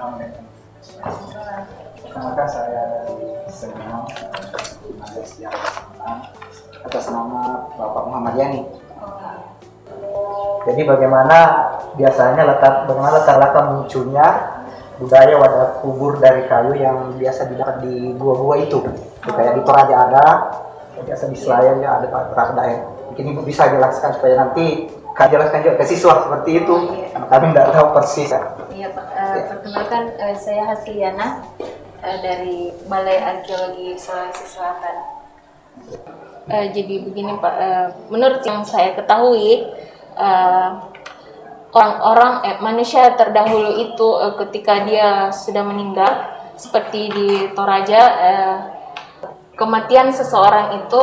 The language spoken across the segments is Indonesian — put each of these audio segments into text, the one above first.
Assalamualaikum. Perkenalkan saya dari Semarang, Malaysia atas nama Bapak Muhammad Yani. Jadi bagaimana latar belakang munculnya budaya wadah kubur dari kayu yang biasa didapat di gua-gua itu? Kayak di Toraja ada, biasa di Selayar ya ada beberapa daerah. Mungkin Ibu bisa jelaskan supaya nanti jelaskan juga ke siswa seperti itu. Karena kami tidak tahu persis. Iya Pak, perkenalkan saya Hasliana dari Balai Arkeologi Sulawesi Selatan. Jadi begini Pak, menurut yang saya ketahui, manusia terdahulu itu ketika dia sudah meninggal, seperti di Toraja, kematian seseorang itu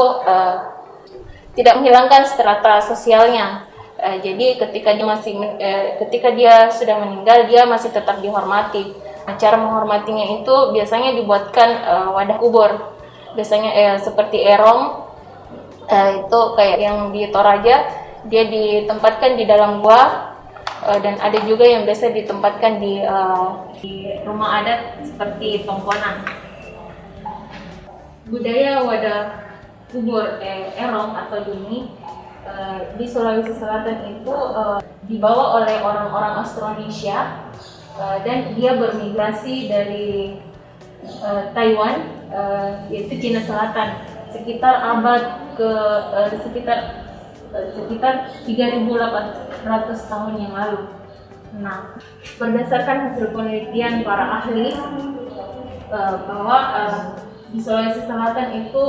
tidak menghilangkan strata sosialnya. Jadi ketika dia sudah meninggal, dia masih tetap dihormati. Cara menghormatinya itu biasanya dibuatkan wadah kubur. Biasanya seperti erong, itu kayak yang di Toraja, dia ditempatkan di dalam gua, dan ada juga yang biasa ditempatkan di rumah adat seperti tongkonan. Budaya wadah kubur erong atau duni di Sulawesi Selatan itu dibawa oleh orang-orang Austronesia, dan dia bermigrasi dari Taiwan, yaitu Cina Selatan, sekitar sekitar 3.800 tahun yang lalu. Nah, berdasarkan hasil penelitian para ahli, bahwa di Sulawesi Selatan itu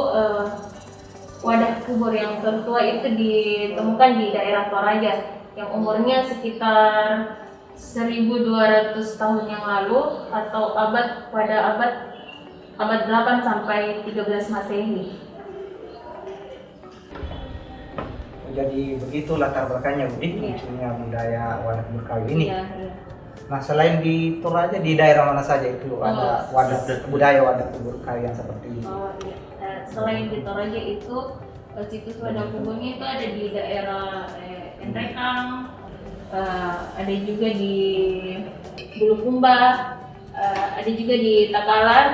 wadah kubur yang tertua itu ditemukan di daerah Toraja yang umurnya sekitar 1.200 tahun yang lalu, atau pada abad 8 sampai 13 Masehi. Jadi begitu latar belakangnya Bu, munculnya budaya wadah kubur kayu ini. Iya. Nah, selain di Toraja, di daerah mana saja itu ada budaya wadah kubur kayu yang seperti ini? Selain di Toraja itu, situs wadah kuburnya itu ada di daerah Enrekang, ada juga di Bulukumba, ada juga di Takalar,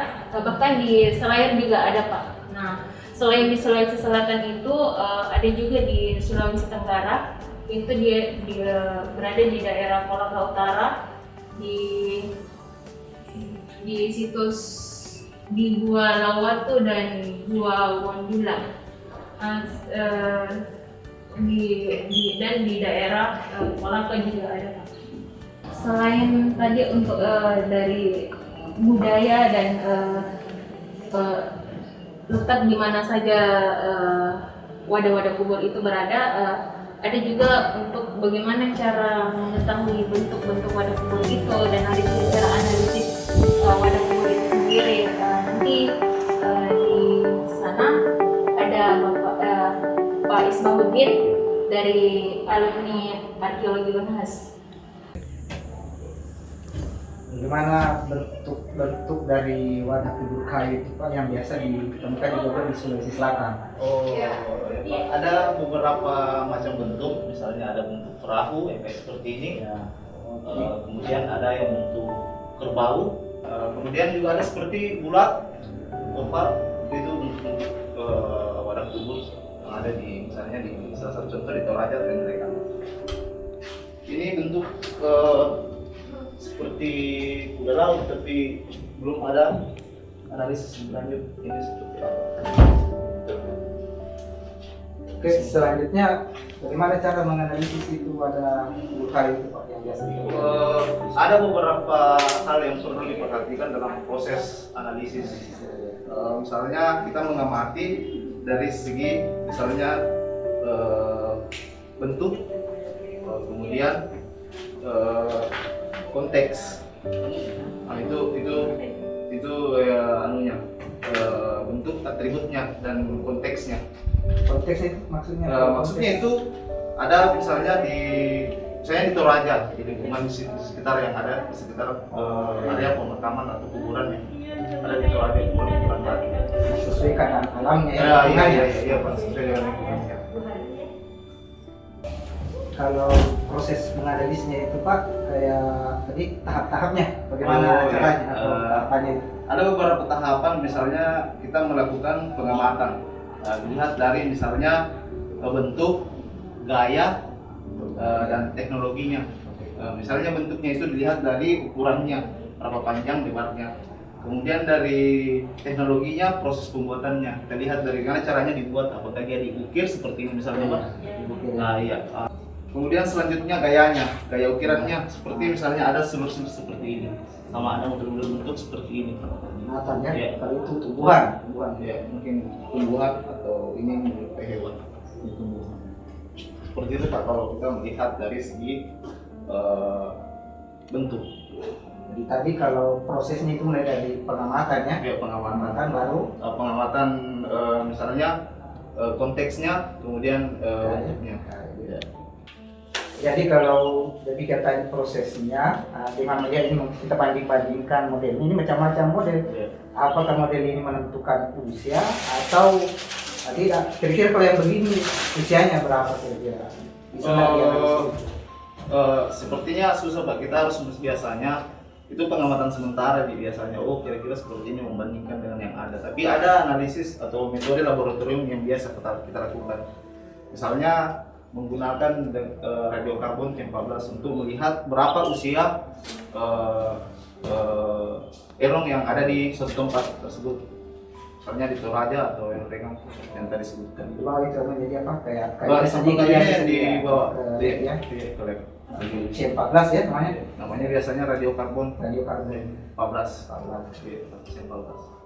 bahkan di Selayar juga ada Pak. Nah, selain di Sulawesi Selatan itu, ada juga di Sulawesi Tenggara, itu dia berada di daerah Kolaka Utara, di situs di Gua Lawatu dan Gua Wondula, dan di daerah Kolaka juga ada Pak. Selain tadi untuk dari budaya dan letak di mana saja wadah-wadah kubur itu berada, ada juga untuk bagaimana cara mengetahui bentuk-bentuk wadah kubur itu, dan ada juga cara analisis wadah kubur itu sendiri. Nanti di sana ada Pak Isbahuddin dari alumni arkeologi Unhas. Bagaimana bentuk dari wadah kubur kayu itu Pak yang biasa ditemukan di Sulawesi Selatan? Ada beberapa macam bentuk, misalnya ada bentuk perahu yang kayak seperti ini, kemudian ada yang bentuk kerbau, kemudian juga ada seperti bulat, oval, itu bentuk wadah kubur yang ada misalnya di salah satu contoh di Toraja dan mereka. Ini bentuk seperti kuda laut, tapi belum ada analisis lanjut ini seperti apa. Oke, selanjutnya bagaimana cara menganalisis itu wadah kubur kayu itu Pak yang biasa ditemukan? Ada beberapa hal yang perlu diperhatikan dalam proses analisis. Misalnya kita mengamati dari segi misalnya bentuk, kemudian konteks. Nah, itu bentuk atributnya dan konteksnya. Konteks itu maksudnya? Maksudnya itu ada misalnya saya di Toraja, di lingkungan sekitar yang ada di sekitar area pemakaman atau kuburan yang ada di Toraja, kuburan batu. Sesuai keadaan alamnya Iya Pak, sesuai dengan lingkungannya. Kalau proses menganalisisnya itu Pak, kayak tadi tahap-tahapnya bagaimana Oh, ya. caranya atau tahapannya itu? Ada beberapa tahapan, misalnya kita melakukan pengamatan. Dilihat dari misalnya bentuk, gaya, dan teknologinya. Misalnya bentuknya itu dilihat dari ukurannya, berapa panjang lebarnya. Kemudian dari teknologinya, proses pembuatannya. Kita lihat dari mana caranya dibuat, apakah dia diukir seperti ini misalnya Pak. Nah, iya. Kemudian selanjutnya gayanya, gaya ukirannya seperti misalnya ada selur-selur seperti ini, sama ada model-model bentuk seperti ini. Penatannya, Ya. kalau itu tumbuhan. Ya, mungkin tumbuhan atau ini menyerupai hewan. Ini tumbuhan. Seperti itu Pak kalau kita melihat dari segi bentuk. Jadi tadi kalau prosesnya itu mulai dari pengamatan ya, Ya, pengamatan. pengamatan baru Pengamatan misalnya konteksnya, kemudian bentuknya. Ya. jadi kalau demikian tadi prosesnya, dengan melihat ini kita banding-bandingkan model ini macam-macam model. Ya. Apakah model ini menentukan usia atau tidak? Kira-kira kalau yang begini usianya berapa kira-kira? Bisa nggak dianalisis? Sepertinya susah Pak, kita harus biasanya itu pengamatan sementara biasanya. Oh, kira-kira seperti ini membandingkan dengan yang ada. Tapi ada analisis atau metode laboratorium yang biasa kita lakukan. Misalnya menggunakan radiokarbon C14 untuk melihat berapa usia erong yang ada di suatu tempat tersebut. Misalnya di Toraja atau yang Rengang yang tadi sebutkan. Di bawah itu menjadi apa? Kayak Sampel kajiannya di bawah ya. ke lab. C14 ya namanya. Namanya biasanya radiokarbon Radiokarbon 14. 14. Iya, C14.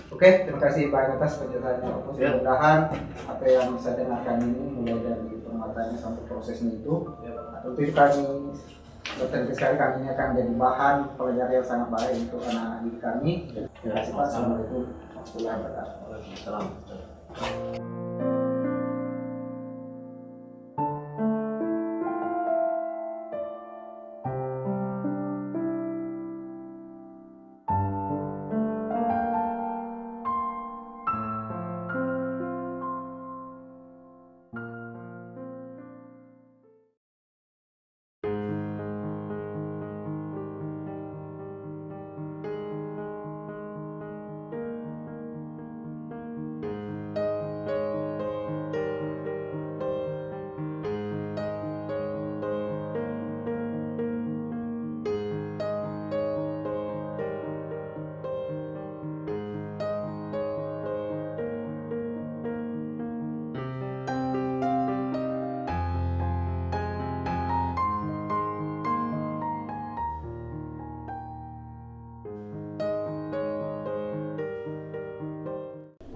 Oke, terima kasih Pak atas penjelasannya. Ya. Mudah-mudahan apa yang bisa dengarkan ini mulai dari pengamatannya sampai prosesnya itu, Ya, Pak. tentu kami berterima sekali kami ini akan menjadi bahan pelajaran yang sangat baik untuk anak-anak didik kami. Terima kasih Pak. Assalamualaikum warahmatullahi wabarakatuh. Waalaikumsalam.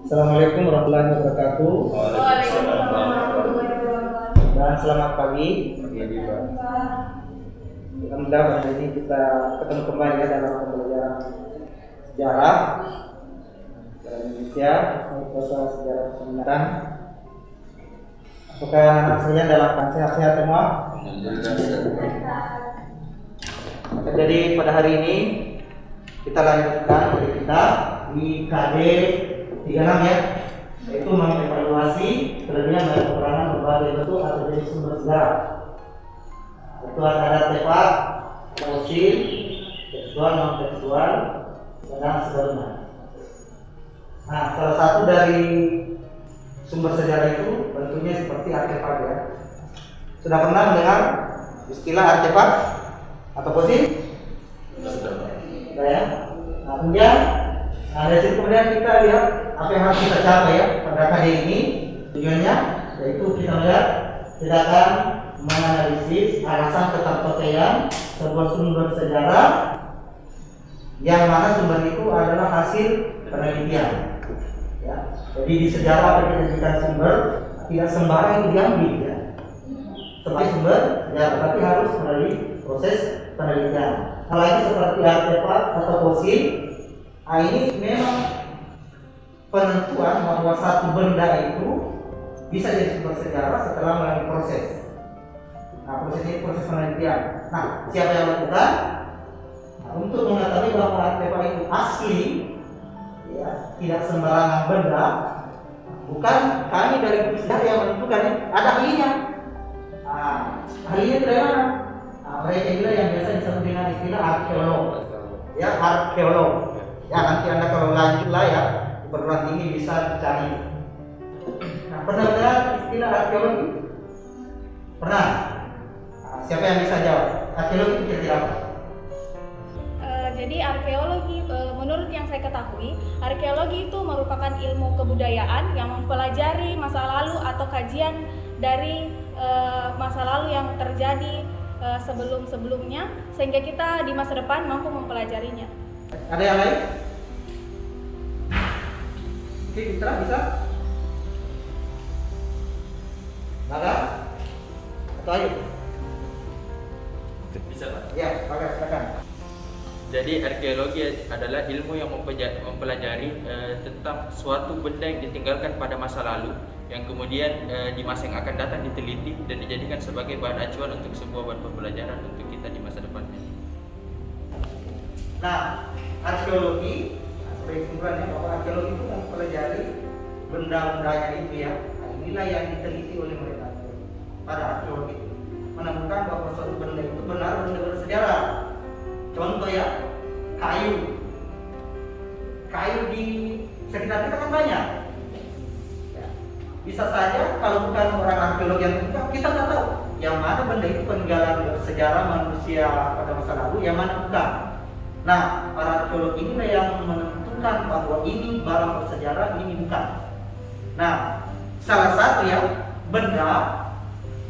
Assalamualaikum warahmatullahi wabarakatuh. Dan selamat pagi. Alhamdulillah pada hari ini kita ketemu kembali ya dalam pembelajaran sejarah Indonesia, sejarah Kalimantan. Apakah anak sekalian dalam keadaan sehat-sehat semua? Jadi pada hari ini kita lanjutkan dari kita di KD 36 ya, yaitu mengevaluasi kelebihan dan kekurangan berbagai bentuk atau jenis sumber sejarah. Itu ada artefak, fosil, tekstual, non tekstual, dan sebagainya. Nah, salah satu dari sumber sejarah itu bentuknya seperti artefak ya. Sudah pernah mendengar istilah artefak atau fosil? Sudah ya. Nah, kemudian dari situ kemudian kita lihat apa yang harus kita capai ya pada kali ini. Tujuannya yaitu kita melihat kita akan menganalisis alasan keterpakaian sebuah sumber sejarah yang mana sumber itu adalah hasil penelitian. Ya. Jadi di sejarah apa kita jadikan sumber tidak sembarang itu diambil ya. Sebagai sumber ya tapi harus melalui proses penelitian. Apalagi seperti artefak atau fosil, ini memang penentuan bahwa satu benda itu bisa jadi sumber sejarah setelah melalui proses. Nah, proses ini proses penelitian. Nah, siapa yang lakukan? Nah, untuk mengetahui bahwa artefak itu asli, ya, tidak sembarangan benda, bukan kami dari sejarah yang menentukan, ada ahlinya. Nah, hari ini dari mana? Nah, mereka inilah yang biasa disebut dengan istilah arkeolog. Ya, arkeolog. Ya, nanti Anda kalau lanjut lah ya, di perguruan tinggi bisa dicari. Nah, pernah dengar istilah arkeologi? Pernah? Nah, siapa yang bisa jawab? Arkeologi itu kira-kira apa? Jadi arkeologi, menurut yang saya ketahui, arkeologi itu merupakan ilmu kebudayaan yang mempelajari masa lalu atau kajian dari masa lalu yang terjadi sebelum-sebelumnya, sehingga kita di masa depan mampu mempelajarinya. Ada yang lain? Oke, Fitra bisa? Baga? Atau Ayu? Bisa Pak. Ya, Baga, silakan. Jadi arkeologi adalah ilmu yang mempelajari tentang suatu benda yang ditinggalkan pada masa lalu yang kemudian di masa yang akan datang diteliti dan dijadikan sebagai bahan acuan untuk sebuah bahan pembelajaran untuk kita di masa depannya. Nah, arkeologi, sebagai kesimpulannya bahwa arkeologi itu mempelajari benda-bendanya itu ya. Nah, inilah yang diteliti oleh mereka pada arkeologi itu, menemukan bahwa suatu benda itu benar benda bersejarah. Contoh ya, kayu di sekitar kita kan banyak. Ya. Bisa saja kalau bukan orang arkeologi yang terbuka, kita nggak tahu yang mana benda itu peninggalan bersejarah manusia pada masa lalu, yang mana bukan. Nah, para arkeolog inilah yang menentukan bahwa ini barang bersejarah, ini bukan. Nah, salah satu ya benda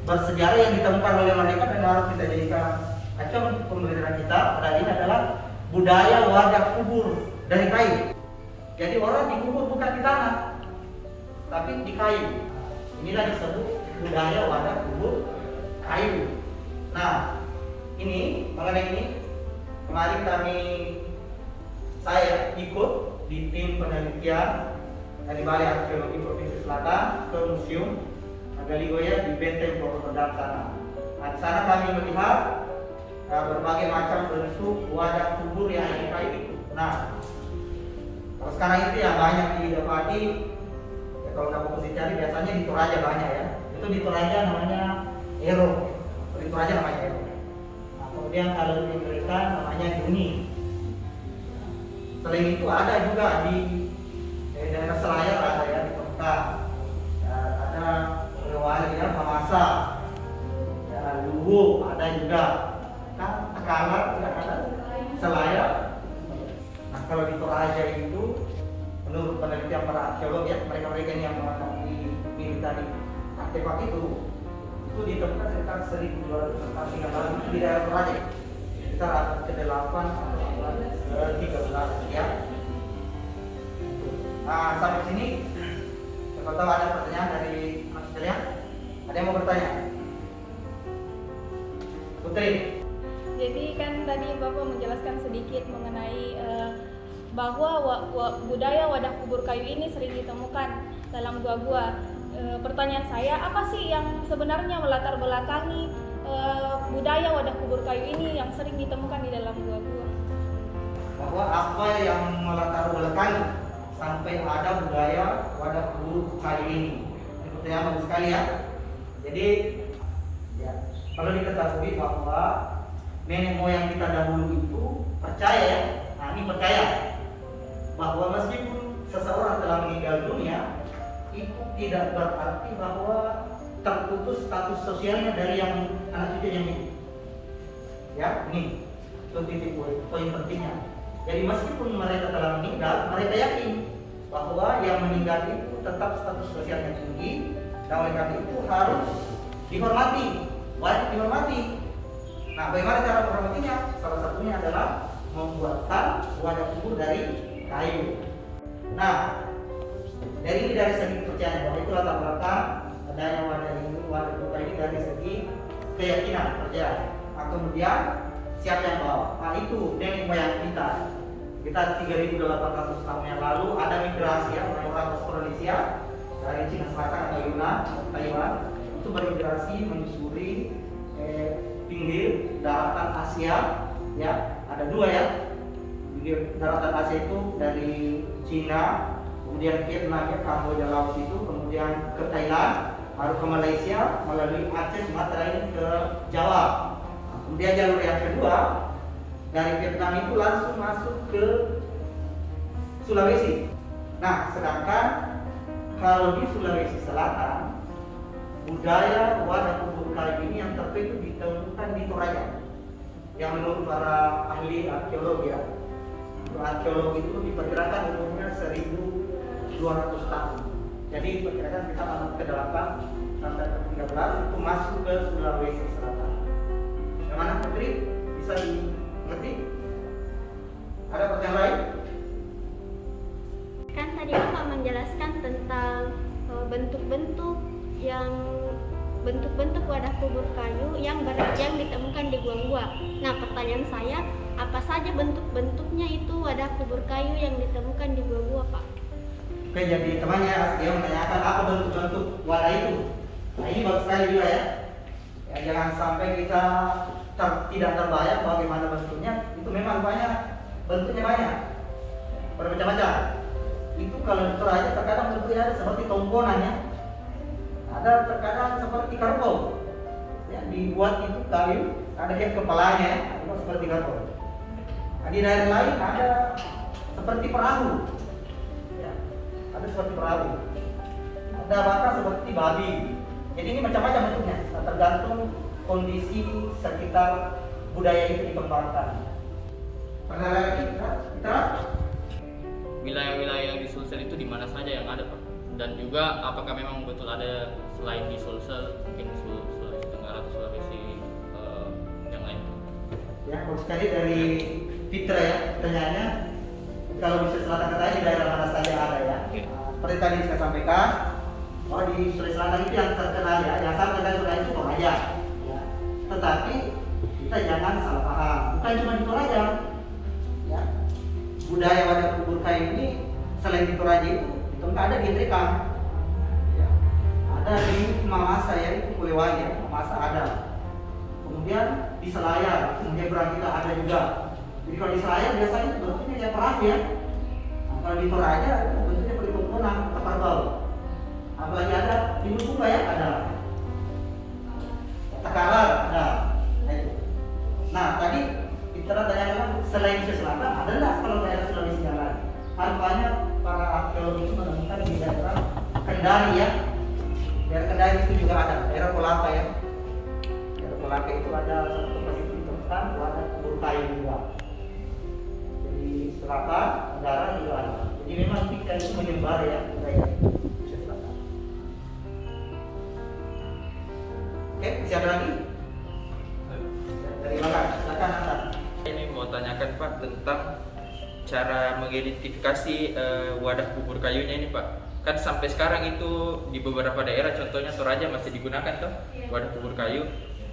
bersejarah yang ditemukan oleh mereka dan harus kita jadikan acuan untuk pembelajaran kita pada ini adalah budaya wadah kubur dari kayu. Jadi orang dikubur bukan di tanah, tapi di kayu. Inilah disebut budaya wadah kubur kayu. Nah, ini mengenai ini kemarin saya ikut di tim penelitian dari Balai Arkeologi Provinsi Selatan ke Museum Galigoya di Benteng Purwodadi sana. Nah, di sana kami melihat berbagai macam bentuk wadah kubur yang ada di kayu itu. Nah, kalau sekarang itu yang banyak didapati, ya kalau nggak fokus dicari biasanya di Toraja banyak ya. Itu di Toraja namanya Ero, di Toraja namanya Ero. Nah, kemudian kalau di mereka namanya Duni. Selain itu ada juga di daerah Selayar ada ya, di Kota, ada Lewali ya, Mamasa, ya, Luwu ada juga. Kan Tekalar tidak ada, Selayar. Nah, kalau di Toraja itu menurut penelitian para arkeolog ya, mereka ini yang mengamati militer artefak itu ditemukan sekitar 1200 tahun yang lalu di daerah Toraja, sekitar abad ke-8 atau abad ke-13 ya. Nah, sampai sini siapa tahu ada pertanyaan dari Mas sekalian? Ada yang mau bertanya? Putri. Jadi kan tadi Bapak menjelaskan sedikit mengenai bahwa budaya wadah kubur kayu ini sering ditemukan dalam gua-gua. Pertanyaan saya, apa sih yang sebenarnya melatar belakangi budaya wadah kubur kayu ini yang sering ditemukan di dalam gua-gua? Bahwa apa yang melatar belakangi sampai ada budaya wadah kubur kayu ini? Ini pertanyaan bagus sekali ya. Jadi ya, kalau diketahui bahwa nenek moyang kita dahulu itu percaya ya, nah ini percaya bahwa meskipun seseorang telah meninggal dunia, itu tidak berarti bahwa terputus status sosialnya dari yang anak cucu yang hidup. Ya, ini titik poin pentingnya. Jadi meskipun mereka telah meninggal, mereka yakin bahwa yang meninggal itu tetap status sosialnya tinggi, dan oleh karena itu harus dihormati, wajib dihormati. Nah, bagaimana cara menghormatinya? Salah satunya adalah membuatkan wadah kubur dari kayu. Nah, dari segi kepercayaan bahwa itu latar belakang adanya wadah kubur ini dari segi keyakinan percaya. Nah, kemudian siapa yang bawa? Nah, itu nenek moyang kita. Kita 3.800 tahun yang lalu ada migrasi ya, orang-orang Austronesia dari Cina Selatan atau Yunan, Taiwan itu bermigrasi menyusuri pinggir daratan Asia ya, ada dua ya. Pinggir daratan Asia itu dari Cina, kemudian Vietnam ya, Kamboja, Laos itu, kemudian ke Thailand, baru ke Malaysia, melalui Aceh, Sumatera ini ke Jawa. Nah, kemudian jalur yang kedua dari Vietnam itu langsung masuk ke Sulawesi. Nah, sedangkan kalau di Sulawesi Selatan, budaya wadah kubur kayu ini yang tertentu ditemukan di Toraja. Yang menurut para ahli arkeologi ya, arkeologi itu diperkirakan umurnya 1200 tahun. Jadi diperkirakan kita masuk ke 8 sampai ke 13 itu masuk ke Sulawesi Selatan. Yang mana Putri bisa dimengerti? Ada pertanyaan lain? Kan tadi Bapak menjelaskan tentang bentuk-bentuk wadah kubur kayu yang ditemukan di gua-gua. Nah, pertanyaan saya, apa saja bentuk-bentuknya itu wadah kubur kayu yang ditemukan di gua-gua, Pak? Oke, jadi temannya dia menanyakan apa bentuk-bentuk wadah itu. Nah, ini bagus sekali juga ya. Ya, jangan sampai kita tidak terbayang bagaimana bentuknya. Itu memang bentuknya banyak, bermacam-macam. Itu kalau di Toraja terkadang bentuknya ada seperti tongkonan ya. Ada terkadang seperti kerbau, ya, dibuat itu kayu, ada yang kepalanya, itu seperti kerbau. Nah, di daerah lain ada seperti perahu, ya, ada seperti perahu, ada bahkan seperti babi. Jadi ini macam-macam bentuknya, tergantung kondisi sekitar budaya itu dikembangkan. Pernah lagi kita Wilayah-wilayah yang di Sulsel itu di mana saja yang ada, Pak? Dan juga apakah memang betul ada selain di Sulsel, mungkin Sulawesi Tenggara atau Sulawesi yang lain? Ya, bagus sekali dari Fitra ya pertanyaannya. Kalau bisa selatan katanya di daerah mana saja ada ya. Seperti tadi saya sampaikan, bahwa di Sulawesi Selatan itu yang terkenal ya, yang sama dengan Toraja itu Toraja. Ya. Tetapi kita jangan salah paham, bukan cuma di Toraja. Ya. Budaya wadah kubur kayu ini selain di Toraja itu ada di Indrakan. Ya. Ada di Mamasa ya, itu Polewali ya, Mamasa ada. Kemudian di Selayar, kemudian berang kita ada juga. Jadi kalau di Selayar biasanya bentuknya kayak perahu ya. Nah, kalau di Toraja itu bentuknya seperti tongkonan atau kerbau. Apalagi ada di Lukumba ya, ada. Takalar ada. Nah, itu. Nah, tadi kita tanyakan selain Sulawesi Selatan ada nggak kalau daerah Sulawesi yang lain? Banyak para arkeologi itu menemukan di daerah Kendari ya. Daerah Kendari itu juga ada, daerah Kolaka ya. Daerah Kolaka itu ada satu tempat itu ditemukan wadah kubur kayu juga. Jadi selatan, tenggara juga ada. Jadi memang kita itu menyebar ya budaya Sulawesi Selatan. Oke, siapa lagi? Dari mana? Silakan Anda. Ini mau tanyakan Pak tentang cara mengidentifikasi wadah kubur kayunya ini Pak. Kan sampai sekarang itu di beberapa daerah, contohnya Toraja masih digunakan tuh wadah kubur kayu.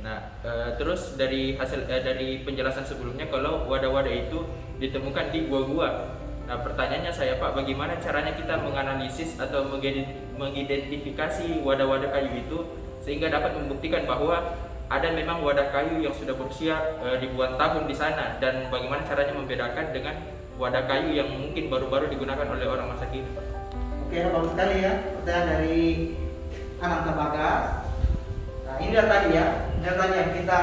Nah, terus dari dari penjelasan sebelumnya kalau wadah-wadah itu ditemukan di gua-gua. Nah, pertanyaannya saya Pak, bagaimana caranya kita menganalisis atau mengidentifikasi wadah-wadah kayu itu sehingga dapat membuktikan bahwa ada memang wadah kayu yang sudah berusia ribuan tahun di sana, dan bagaimana caranya membedakan dengan wadah kayu yang mungkin baru-baru digunakan oleh orang masa kini, Pak? Oke, bagus sekali ya pertanyaan dari anak Bagas. Nah, ini dia tadi ya, yang kita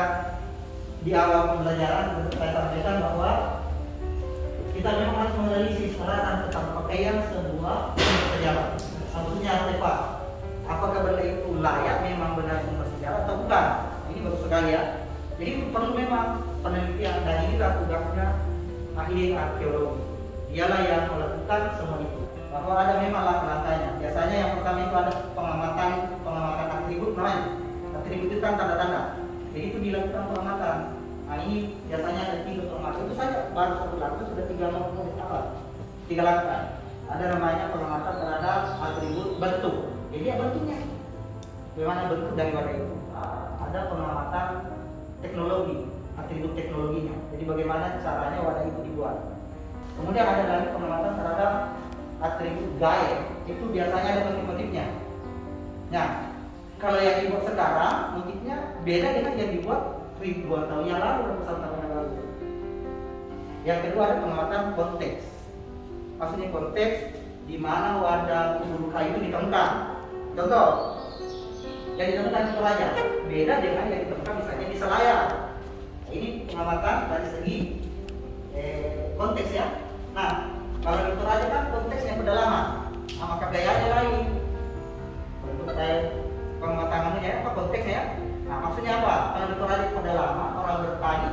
di awal pembelajaran saya sampaikan bahwa kita memang harus menganalisis alasan tentang pakaian sebuah sejarah. Maksudnya artefak. Apakah benda itu layak memang benar-benar bersejarah atau bukan? Ini bagus sekali ya. Jadi perlu memang penelitian, dan inilah tugasnya ahli arkeologi. Dialah yang melakukan semua itu. Bahwa ada memang langkah-langkahnya. Biasanya yang pertama itu ada pengamatan atribut namanya. Atribut itu kan tanda-tanda. Jadi itu dilakukan pengamatan. Nah, ini biasanya ada 3 pengamatan. Itu saja baru satu langkah sudah 3 langkah. Ada namanya pengamatan terhadap atribut bentuk. Jadi ya bentuknya. Bagaimana bentuk dari wadah itu? Ada pengamatan teknologi, atribut teknologinya. Jadi bagaimana caranya wadah itu dibuat. Kemudian ada lagi pengamatan terhadap atribut gaya. Itu biasanya ada motif-motifnya. Nah, kalau yang dibuat sekarang motifnya beda dengan yang dibuat ribuan tahun yang lalu, ratusan tahun yang lalu. Yang kedua ada pengamatan konteks. Maksudnya konteks di mana wadah kubur kayu itu ditemukan. Contoh, yang ditemukan di Toraja. Beda dengan yang ditemukan misalnya di Selayar. Nah, ini pengamatan dari segi konteks ya. Nah, kalau di Toraja kan konteksnya pedalaman, nah, maka gayanya lain. Bentuk pematangannya apa konteksnya ya? Nah, maksudnya apa? Kalau di Toraja pedalaman, orang bertani,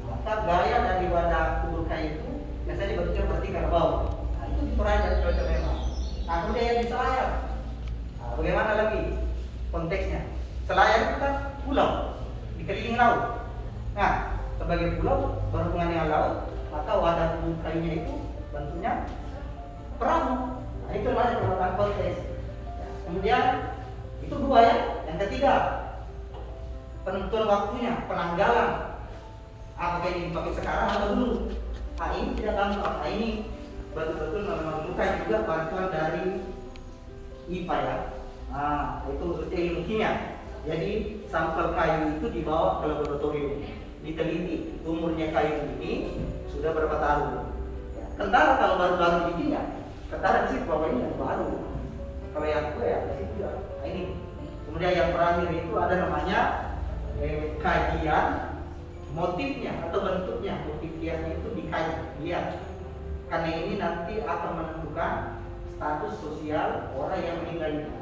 maka gaya dari wadah kubur kayu itu biasanya bentuknya seperti kerbau. Nah, itu di Toraja cocok memang. Nah, kemudian yang di Selayar, nah, bagaimana lagi konteksnya? Selayar itu kan pulau dikelilingi laut. Nah, sebagai pulau berhubungan dengan laut, maka wadah kubur kayunya itu bentuknya perahu. Nah, itu namanya pemetaan konteks. Ya, kemudian itu dua ya. Yang ketiga, penentuan waktunya, penanggalan. Apakah ini dipakai sekarang atau dulu? Nah, ini tidak gampang. Nah, ini betul-betul memerlukan juga bantuan dari IPA ya. Nah, itu ilmu kimia. Jadi sampel kayu itu dibawa ke laboratorium, diteliti umurnya kayu ini sudah berapa tahun. Ya, kentara kalau baru-baru bikin ya, kentara sih bahwa ini yang baru. Kalau yang tua ya masih juga. Nah, ini. Kemudian yang terakhir itu ada namanya kajian motifnya atau bentuknya, motif hiasnya itu dikaji lihat. Karena ini nanti akan menentukan status sosial orang yang meninggal itu.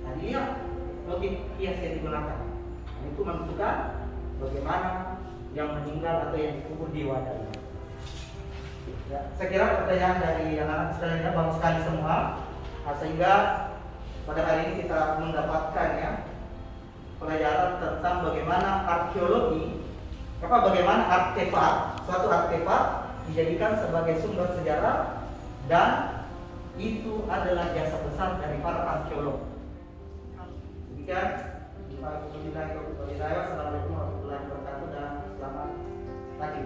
Nah, lihat motif hias yang digunakan. Nah, itu menentukan bagaimana yang meninggal atau yang dikubur di wadah. Ya, saya kira pertanyaan dari anak-anak sekalian bagus sekali semua. Nah, sehingga pada hari ini kita mendapatkan ya pelajaran tentang bagaimana arkeologi, bagaimana artefak, suatu artefak dijadikan sebagai sumber sejarah dan itu adalah jasa besar dari para arkeolog. Demikian, Assalamualaikum warahmatullahi wabarakatuh dan selamat pagi.